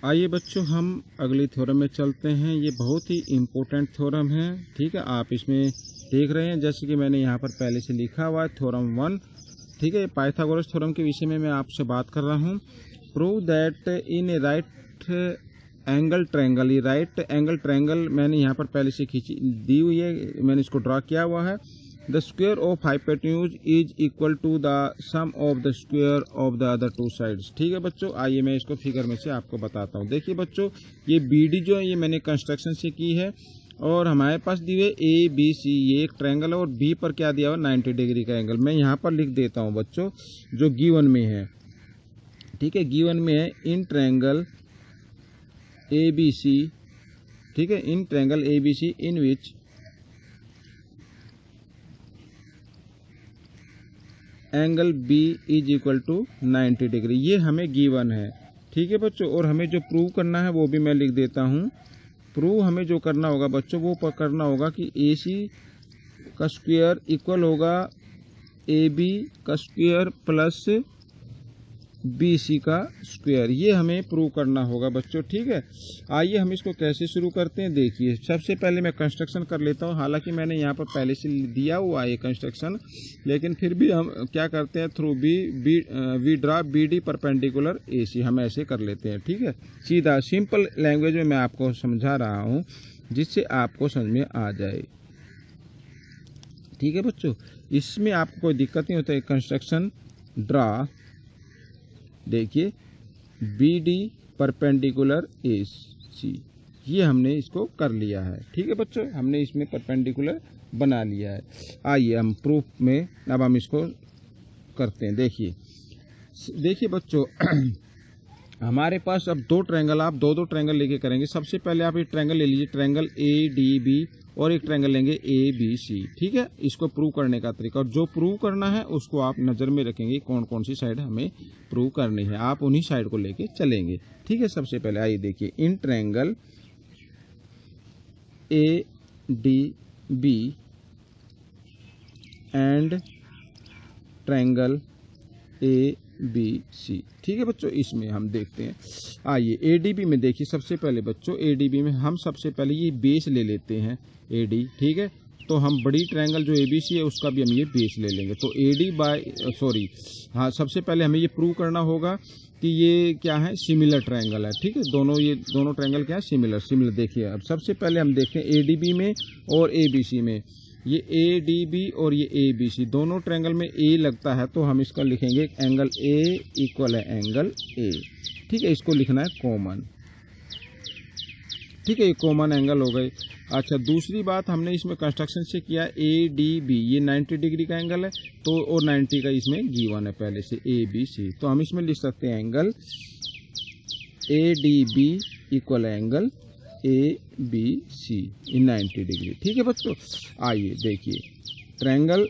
आइए बच्चों, हम अगली थ्योरम में चलते हैं। ये बहुत ही इम्पोर्टेंट थ्योरम है। ठीक है, आप इसमें देख रहे हैं जैसे कि मैंने यहाँ पर पहले से लिखा हुआ है थ्योरम 1। ठीक है, पाइथागोरस थ्योरम के विषय में मैं आपसे बात कर रहा हूँ। Prove that in A right angle triangle, ये राइट एंगल ट्रायंगल मैंने यहाँ पर पहले से खींची दी हुई है, मैंने इसको ड्रा किया हुआ है। The square of hypotenuse is equal to the sum of the square of the other two sides. ठीक है बच्चों, आइए मैं इसको फिगर में से आपको बताता हूँ। देखिए बच्चों, ये बीडी जो है ये मैंने कंस्ट्रक्शन से की है और हमारे पास दिए हुए ए बी सी, ये एक ट्रायंगल है और बी पर क्या दिया हुआ 90 डिग्री का एंगल। मैं यहाँ पर लिख देता हूँ बच्चों जो गिवन में है। ठीक है, गिवन में है in triangle A B C. ठीक है, in triangle A B C in which angle B is equal to 90 degree, ये हमें गिवन है। ठीक है बच्चों, और हमें जो प्रूव करना है वो भी मैं लिख देता हूँ। प्रूव हमें जो करना होगा बच्चों वो करना होगा कि ए सी का स्क्वायर इक्वल होगा ए बी का स्क्वायर प्लस बी सी का स्क्वायर, ये हमें प्रूव करना होगा बच्चों। ठीक है, आइए हम इसको कैसे शुरू करते हैं। देखिए, सबसे पहले मैं कंस्ट्रक्शन कर लेता हूँ। हालांकि मैंने यहाँ पर पहले से दिया हुआ है कंस्ट्रक्शन, लेकिन फिर भी हम क्या करते हैं, through we draw B D perpendicular A C, हम ऐसे कर लेते हैं। ठीक है, सीधा सिंपल लैंग्वेज में मैं आपको समझा रहा हूँ जिससे आपको समझ में आ जाए। ठीक है बच्चों, इसमें आपको कोई दिक्कत नहीं होता है। कंस्ट्रक्शन ड्रा, देखिए बी डी परपेंडिकुलर ए सी, ये हमने इसको कर लिया है। ठीक है बच्चों, हमने इसमें परपेंडिकुलर बना लिया है। आइए हम प्रूफ में अब हम इसको करते हैं। देखिए बच्चों हमारे पास अब दो ट्रायंगल, आप दो ट्रायंगल लेके करेंगे। सबसे पहले आप एक ट्रायंगल ले लीजिए, ट्रायंगल ए डी बी, और एक ट्रायंगल लेंगे ए बी सी। ठीक है, इसको प्रूव करने का तरीका, और जो प्रूव करना है उसको आप नज़र में रखेंगे कौन कौन सी साइड हमें प्रूव करनी है, आप उन्हीं साइड को लेके चलेंगे। ठीक है, सबसे पहले आइए देखिए, in triangle A D B and triangle A B C. ठीक है बच्चों, इसमें हम देखते हैं। आइए एडीबी में देखिए, सबसे पहले बच्चों एडीबी में हम सबसे पहले ये बेस ले लेते हैं एडी। ठीक है, तो हम बड़ी ट्रायंगल जो एबीसी है उसका भी हम ये बेस ले लेंगे। तो एडी बाय हाँ, सबसे पहले हमें ये प्रूव करना होगा कि ये क्या है, सिमिलर ट्रायंगल है। ठीक है, ये दोनों ट्रायंगल क्या है, सिमिलर। देखिए अब सबसे पहले हम देखते हैं एडीबी में और एबीसी में। ये ए डी बी और ये ए बी सी, दोनों ट्रायंगल में ए लगता है, तो हम इसका लिखेंगे एंगल ए इक्वल है एंगल ए। ठीक है, इसको लिखना है कॉमन। ठीक है, ये कॉमन एंगल हो गए। अच्छा, दूसरी बात हमने इसमें कंस्ट्रक्शन से किया ए डी बी, ये 90 डिग्री का एंगल है, तो और 90 का इसमें गिवन है पहले से ए बी सी, तो हम इसमें लिख सकते हैं angle A D B equal angle A B C in 90 degree. ठीक है बच्चों, आइए देखिए ट्रायंगल,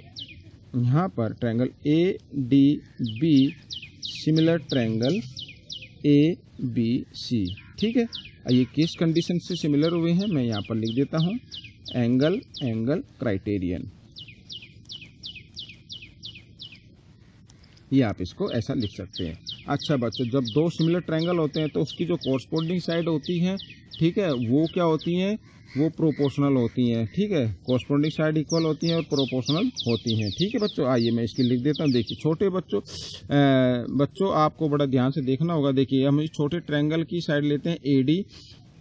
यहाँ पर triangle A D B similar triangle A B C. ठीक है, ये किस कंडीशन से सिमिलर हुए हैं मैं यहाँ पर लिख देता हूँ, एंगल क्राइटेरियन, ये आप इसको ऐसा लिख सकते हैं। अच्छा बच्चों, जब दो सिमिलर ट्रायंगल होते हैं तो उसकी जो कोरस्पोंडिंग साइड होती है, ठीक है, वो क्या होती हैं, वो प्रोपोर्शनल होती हैं। ठीक है, कोरस्पोंडिंग साइड इक्वल होती हैं और प्रोपोर्शनल होती हैं। ठीक है बच्चों, आइए मैं इसकी लिख देता हूँ। देखिए छोटे बच्चों आपको बड़ा ध्यान से देखना होगा। देखिए हम इस छोटे ट्रायंगल की साइड लेते हैं ए डी।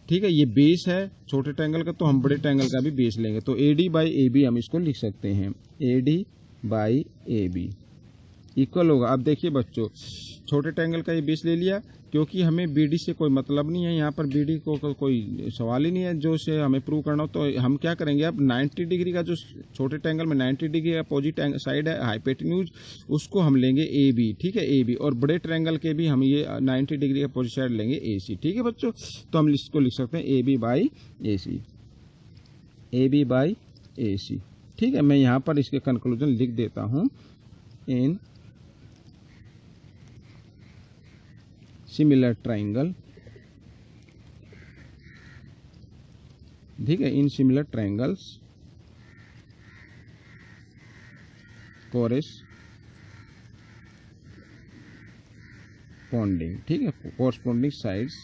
ठीक है, ये बेस है छोटे ट्रायंगल का, तो हम बड़े ट्रायंगल का भी बेस लेंगे, तो A D by A B हम इसको लिख सकते हैं, A D by A B equal होगा। अब देखिए बच्चों, छोटे ट्रायंगल का ये बेस ले लिया, क्योंकि हमें बीडी से कोई मतलब नहीं है, यहाँ पर बीडी को कोई सवाल ही नहीं है जो से हमें प्रूव करना हो। तो हम क्या करेंगे, अब 90 डिग्री का जो छोटे ट्रायंगल में 90 डिग्री अपोजिट साइड है हाइपोटेन्यूज, उसको हम लेंगे ए बी। ठीक है, ए बी, और बड़े ट्रायंगल के भी हम ये 90 डिग्री अपोजिट साइड लेंगे ए सी। ठीक है बच्चों, तो हम इसको लिख सकते हैं A B by A C, A B by A C. ठीक है, मैं यहाँ पर इसके कंक्लूजन लिख देता हूँ, इन सिमिलर ट्रायंगल। ठीक है, इन सिमिलर ट्रायंगल्स कोरस्पोंडिंग, ठीक है, कोरस्पोंडिंग साइड्स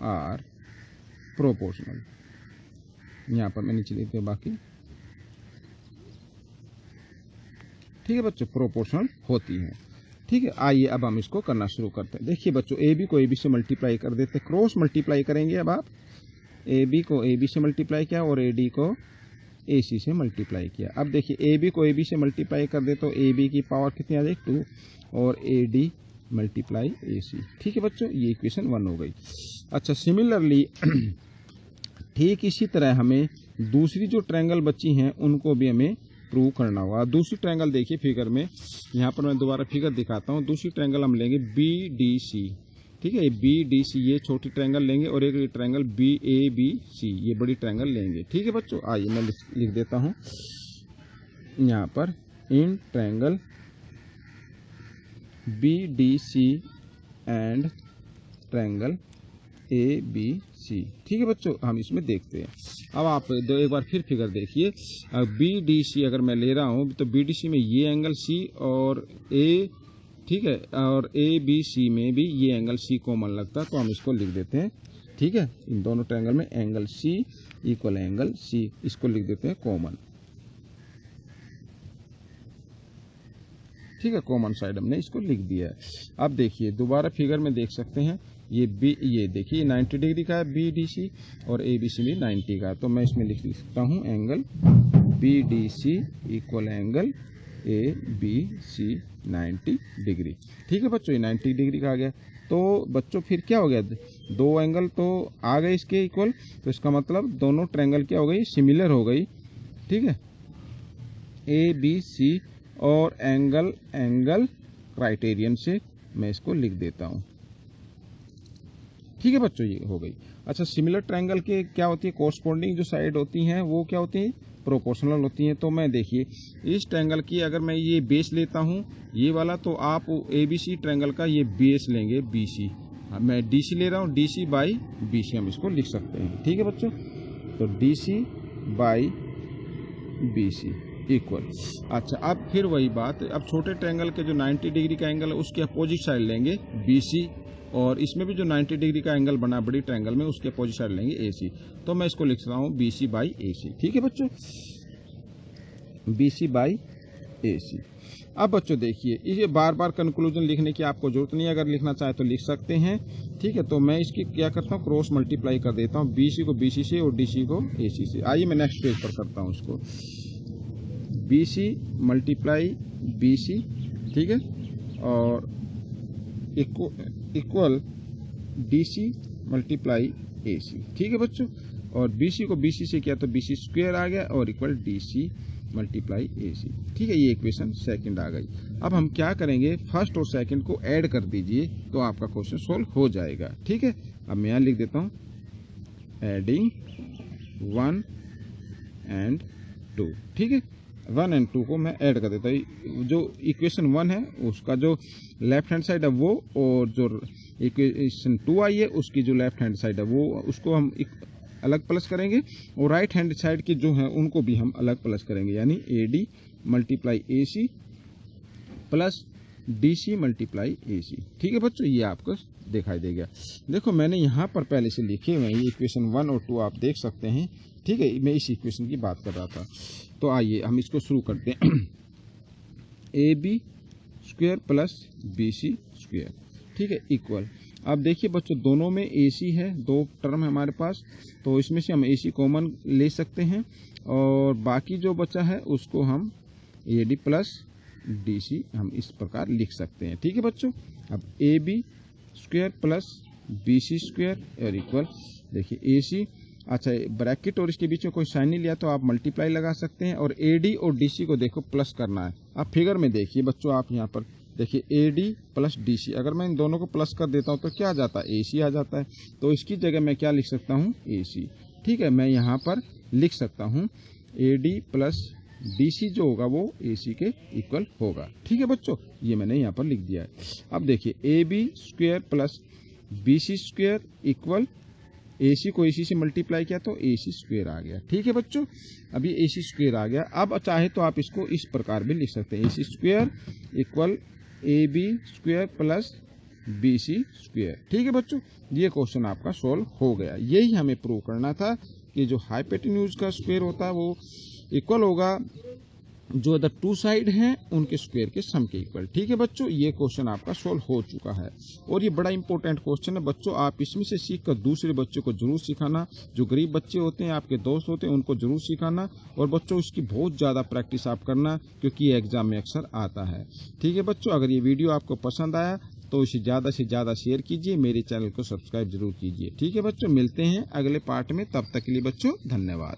आर प्रोपोर्शनल। यहाँ पर मैं नीचे लिखते हैं बाकी, ठीक है बच्चों, प्रोपोर्शनल होती है। ठीक है, आइए अब हम इसको करना शुरू करते हैं। देखिए बच्चों, ए बी को ए बी से मल्टीप्लाई कर देते हैं, क्रॉस मल्टीप्लाई करेंगे। अब आप ए बी को ए बी से मल्टीप्लाई किया और ए डी को ए सी से मल्टीप्लाई किया। अब देखिए ए बी को ए बी से मल्टीप्लाई कर दे तो ए बी की पावर कितनी आ जाएगी 2 और ए डी मल्टीप्लाई ए सी। ठीक है बच्चों, ये इक्वेशन 1 हो गई। अच्छा, सिमिलरली ठीक इसी तरह हमें दूसरी जो ट्रायंगल बची हैं उनको भी हमें प्रूव करना होगा। दूसरी ट्रायंगल देखिए फिगर में, यहाँ पर मैं दोबारा फिगर दिखाता हूँ। दूसरी ट्रायंगल हम लेंगे बी डी सी। ठीक है, बी डी सी ये छोटी ट्रायंगल लेंगे और एक triangle B A B C ये बड़ी ट्रायंगल लेंगे। ठीक है बच्चों, आइए मैं लिख देता हूँ यहाँ पर, in triangle B D C and triangle A B C. ठीक है बच्चों, हम इसमें देखते हैं। अब आप एक बार फिर फिगर देखिए, बी डी सी अगर मैं ले रहा हूँ तो बी डी सी में ये एंगल सी और ए, ठीक है, और ए बी सी में भी ये एंगल सी कॉमन लगता है, तो हम इसको लिख देते हैं। ठीक है, इन दोनों ट्रायंगल में angle C equal angle C, इसको लिख देते हैं कॉमन। ठीक है, कॉमन साइड हमने इसको लिख दिया है। अब देखिए दोबारा फिगर में देख सकते हैं, ये बी, ये देखिए 90 डिग्री का है बी डी सी और ए बी सी भी 90 का है, तो मैं इसमें लिख सकता हूँ angle B D C equal angle A B C 90 degree. ठीक है बच्चों, ये 90 डिग्री का आ गया। तो बच्चों फिर क्या हो गया, दो एंगल तो आ गए इसके इक्वल, तो इसका मतलब दोनों ट्रायंगल क्या हो गई, सिमिलर हो गई। ठीक है, ए बी सी और एंगल क्राइटेरियन से मैं इसको लिख देता हूँ। ठीक है बच्चों, ये हो गई। अच्छा, सिमिलर ट्रायंगल के क्या होती है, कोरस्पोंडिंग जो साइड होती हैं वो क्या होती हैं, प्रोपोर्शनल होती हैं। तो मैं देखिए इस ट्रायंगल की अगर मैं ये बेस लेता हूँ ये वाला, तो आप ए बी सी ट्रायंगल का ये बेस लेंगे बी सी। मैं डी सी ले रहा हूँ, D C by B C हम इसको लिख सकते हैं। ठीक है बच्चों, तो D C by B C equal. अच्छा, अब फिर वही बात, अब छोटे ट्रायंगल के जो 90 डिग्री का एंगल है उसके अपोजिट साइड लेंगे बी सी, और इसमें भी जो 90 डिग्री का एंगल बना बड़ी ट्रायंगल में उसके अपोजिट साइड लेंगे ए सी, तो मैं इसको लिख सकता हूँ B C by A C. ठीक है बच्चों, बी सी बाई ए सी। अब बच्चों देखिए, ये बार बार कंक्लूजन लिखने की आपको जरूरत नहीं है, अगर लिखना चाहे तो लिख सकते हैं। ठीक है, तो मैं इसकी क्या करता हूँ, क्रॉस मल्टीप्लाई कर देता हूँ, बी सी को बी सी से और डी सी को ए सी से। आइए मैं नेक्स्ट पेज पर करता हूँ इसको, B C multiply B C, ठीक है, और equal D C multiply A C. ठीक है बच्चों, और बी सी को बी सी से किया तो बी सी स्क्वायर आ गया और equal D C multiply A C. ठीक है, ये इक्वेशन सेकंड आ गई। अब हम क्या करेंगे, फर्स्ट और सेकंड को ऐड कर दीजिए तो आपका क्वेश्चन सोल्व हो जाएगा। ठीक है, अब मैं यहाँ लिख देता हूँ एडिंग 1 एंड 2। ठीक है, 1 एंड 2 को मैं ऐड कर देता हूँ। जो इक्वेशन 1 है उसका जो लेफ्ट हैंड साइड है वो, और जो इक्वेशन 2 आई है उसकी जो लेफ्ट हैंड साइड है वो, उसको हम अलग प्लस करेंगे, और राइट हैंड साइड की जो है उनको भी हम अलग प्लस करेंगे, यानी A D multiply A C plus D C multiply A C. ठीक है बच्चों, ये आपको दिखाई देगा। देखो मैंने यहाँ पर पहले से लिखे हुए हैं, ये इक्वेशन 1 और 2 आप देख सकते हैं। ठीक है, मैं इस इक्वेशन की बात कर रहा था। तो आइए हम इसको शुरू करते हैं, A B square plus B C square. ठीक है, इक्वल। अब देखिए बच्चों, दोनों में ए सी है, दो टर्म है हमारे पास, तो इसमें से हम ए सी कॉमन ले सकते हैं, और बाकी जो बचा है उसको हम A D plus D C हम इस प्रकार लिख सकते हैं। ठीक है बच्चों, अब A B square plus B C square और इक्वल, देखिए ए सी, अच्छा ब्रैकेट और इसके बीच में कोई साइन नहीं लिया तो आप मल्टीप्लाई लगा सकते हैं, और ए डी और डी सी को देखो प्लस करना है। अब फिगर में देखिए बच्चों, आप यहाँ पर देखिए A D plus D C, अगर मैं इन दोनों को प्लस कर देता हूँ तो क्या आ जाता है, ए सी आ जाता है, तो इसकी जगह मैं क्या लिख सकता हूँ, ए सी। ठीक है, मैं यहाँ पर लिख सकता हूँ A D plus D C जो होगा वो ए सी के इक्वल होगा। ठीक है बच्चों, ये मैंने यहाँ पर लिख दिया है। अब देखिए A B square plus B C square equal, A C को ए सी से मल्टीप्लाई किया तो ए सी स्क्वायर आ गया। ठीक है बच्चों, अभी ए सी स्क्वायर आ गया। अब चाहे तो आप इसको इस प्रकार भी लिख सकते हैं, A C square equal A B square plus BC square. ठीक है बच्चों, ये क्वेश्चन आपका सोल्व हो गया। यही हमें प्रूव करना था कि जो हाइपोटेन्यूज का स्क्वायर होता है वो इक्वल होगा जो अदर टू साइड हैं उनके स्क्वायर के सम के इक्वल। ठीक है बच्चों, ये क्वेश्चन आपका सोल्व हो चुका है और ये बड़ा इंपॉर्टेंट क्वेश्चन है बच्चों। आप इसमें से सीखकर दूसरे बच्चों को जरूर सिखाना, जो गरीब बच्चे होते हैं आपके दोस्त होते हैं उनको जरूर सिखाना। और बच्चों इसकी बहुत ज़्यादा प्रैक्टिस आप करना, क्योंकि ये एग्जाम में अक्सर आता है। ठीक है बच्चों, अगर ये वीडियो आपको पसंद आया तो इसे ज़्यादा से ज़्यादा शेयर कीजिए, मेरे चैनल को सब्सक्राइब जरूर कीजिए। ठीक है बच्चों, मिलते हैं अगले पार्ट में, तब तक के लिए बच्चों धन्यवाद।